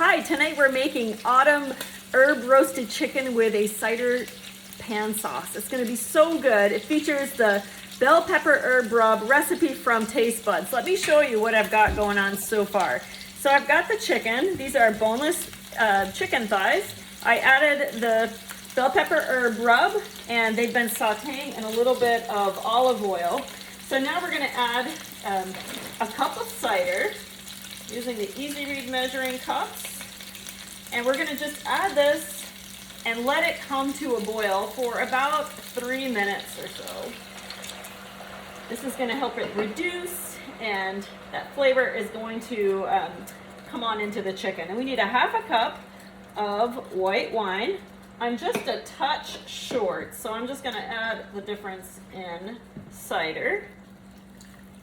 Hi, tonight we're making autumn herb roasted chicken with a cider pan sauce. It's gonna be so good. It features the bell pepper herb rub recipe from TasteBuds. Let me show you what I've got going on so far. So I've got the chicken. These are boneless chicken thighs. I added the bell pepper herb rub and they've been sauteing in a little bit of olive oil. So now we're gonna add a cup of cider using the Easy Read measuring cups. And we're gonna just add this and let it come to a boil for about 3 minutes or so. This is gonna help it reduce, and that flavor is going to come on into the chicken. And we need a half a cup of white wine. I'm just a touch short, so I'm just gonna add the difference in cider.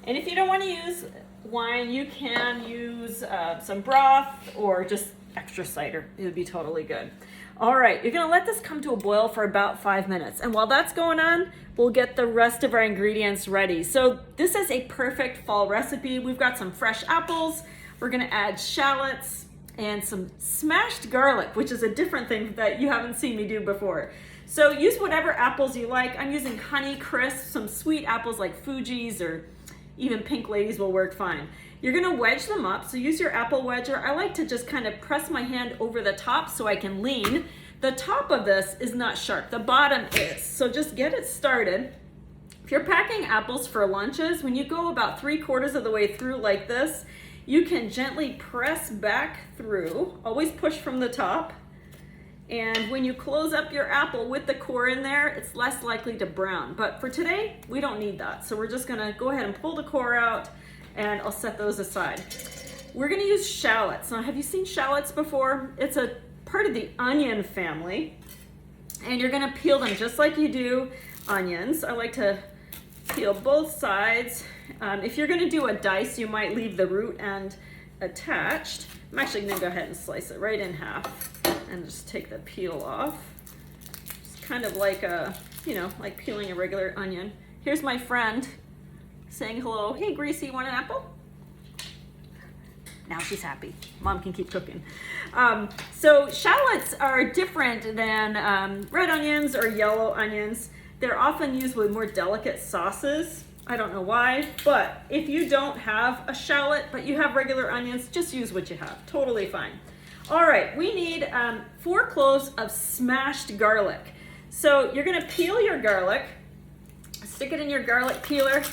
And if you don't wanna use wine, you can use some broth or just extra cider. It would be totally good. All right, you're gonna let this come to a boil for about 5 minutes. And while that's going on, we'll get the rest of our ingredients ready. So this is a perfect fall recipe. We've got some fresh apples. We're gonna add shallots and some smashed garlic, which is a different thing that you haven't seen me do before. So use whatever apples you like. I'm using Honey Crisp. Some sweet apples like Fuji's or even Pink Ladies will work fine. You're gonna wedge them up, so use your apple wedger. I like to just kind of press my hand over the top so I can lean. The top of this is not sharp, the bottom is, so just get it started. If you're packing apples for lunches, when you go about 3/4 of the way through like this, you can gently press back through, always push from the top. And when you close up your apple with the core in there, it's less likely to brown. But for today, we don't need that. So we're just gonna go ahead and pull the core out and I'll set those aside. We're gonna use shallots. Now, have you seen shallots before? It's a part of the onion family. And you're gonna peel them just like you do onions. I like to peel both sides. If you're gonna do a dice, you might leave the root end attached. I'm actually gonna go ahead and slice it right in half and just take the peel off. It's kind of like like peeling a regular onion. Here's my friend saying hello. Hey, Greasy, want an apple? Now she's happy. Mom can keep cooking. So shallots are different than red onions or yellow onions. They're often used with more delicate sauces. I don't know why, but if you don't have a shallot, but you have regular onions, just use what you have. Totally fine. All right, we need 4 cloves of smashed garlic. So you're gonna peel your garlic, stick it in your garlic peeler,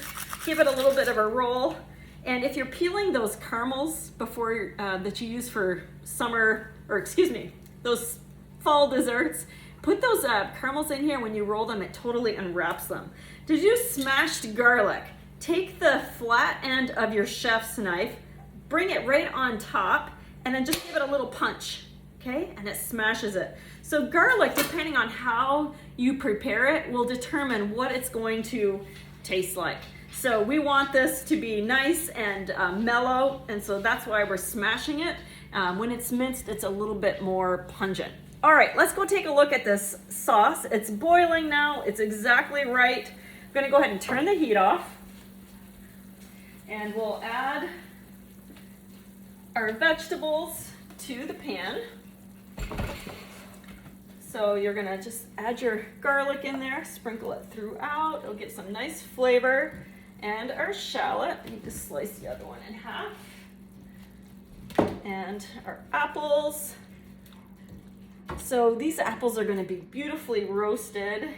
give it a little bit of a roll. And if you're peeling those caramels before that you use for summer, or excuse me, those fall desserts, put those caramels in here. When you roll them, it totally unwraps them. To do smashed garlic, take the flat end of your chef's knife, bring it right on top, and then just give it a little punch, okay? And it smashes it. So garlic, depending on how you prepare it, will determine what it's going to taste like. So we want this to be nice and mellow, and so that's why we're smashing it. When it's minced, it's a little bit more pungent. All right, let's go take a look at this sauce. It's boiling now, it's exactly right. I'm gonna go ahead and turn the heat off, and we'll add our vegetables to the pan. So you're gonna just add your garlic in there, sprinkle it throughout. It'll get some nice flavor. And our shallot, I need to slice the other one in half. And our apples. So these apples are gonna be beautifully roasted.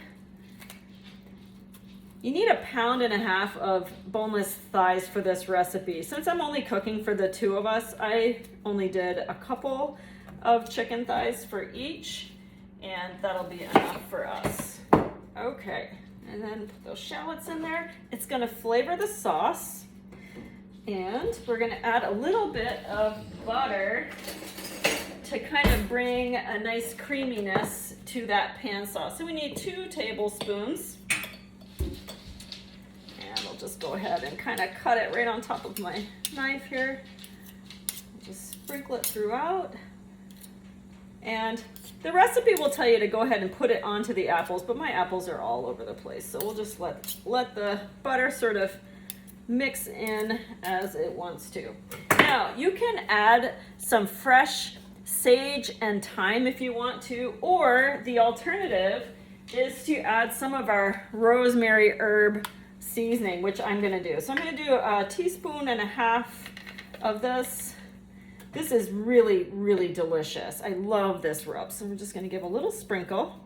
You need 1.5 pounds of boneless thighs for this recipe. Since I'm only cooking for the 2 of us, I only did a couple of chicken thighs for each, and that'll be enough for us. Okay, and then put those shallots in there. It's gonna flavor the sauce, and we're gonna add a little bit of butter to kind of bring a nice creaminess to that pan sauce. So we need 2 tablespoons. And I'll just go ahead and kind of cut it right on top of my knife here. Just sprinkle it throughout. And the recipe will tell you to go ahead and put it onto the apples, but my apples are all over the place. So we'll just let the butter sort of mix in as it wants to. Now, you can add some fresh sage and thyme if you want to, or the alternative is to add some of our rosemary herb seasoning, which I'm gonna do. So I'm gonna do a teaspoon and a half of this. This is really, really delicious. I love this rub. So we're just gonna give a little sprinkle.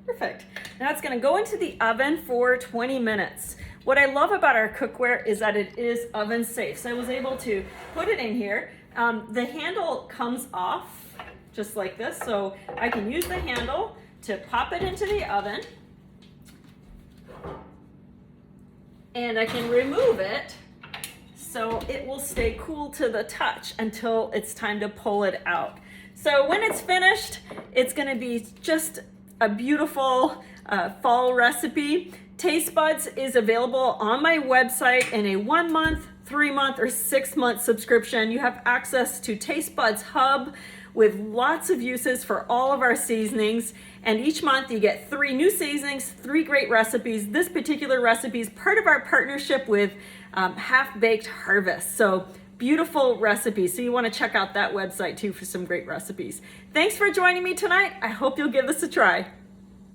Perfect. Now it's gonna go into the oven for 20 minutes. What I love about our cookware is that it is oven safe. So I was able to put it in here. The handle comes off just like this. So I can use the handle to pop it into the oven. And I can remove it so it will stay cool to the touch until it's time to pull it out. So when it's finished, it's gonna be just a beautiful fall recipe. TasteBuds is available on my website in a 1 month, 3 month, or 6 month subscription. You have access to TasteBuds Hub with lots of uses for all of our seasonings. And each month you get 3 new seasonings, 3 great recipes. This particular recipe is part of our partnership with Half Baked Harvest. So beautiful recipes. So you want to check out that website too for some great recipes. Thanks for joining me tonight. I hope you'll give this a try.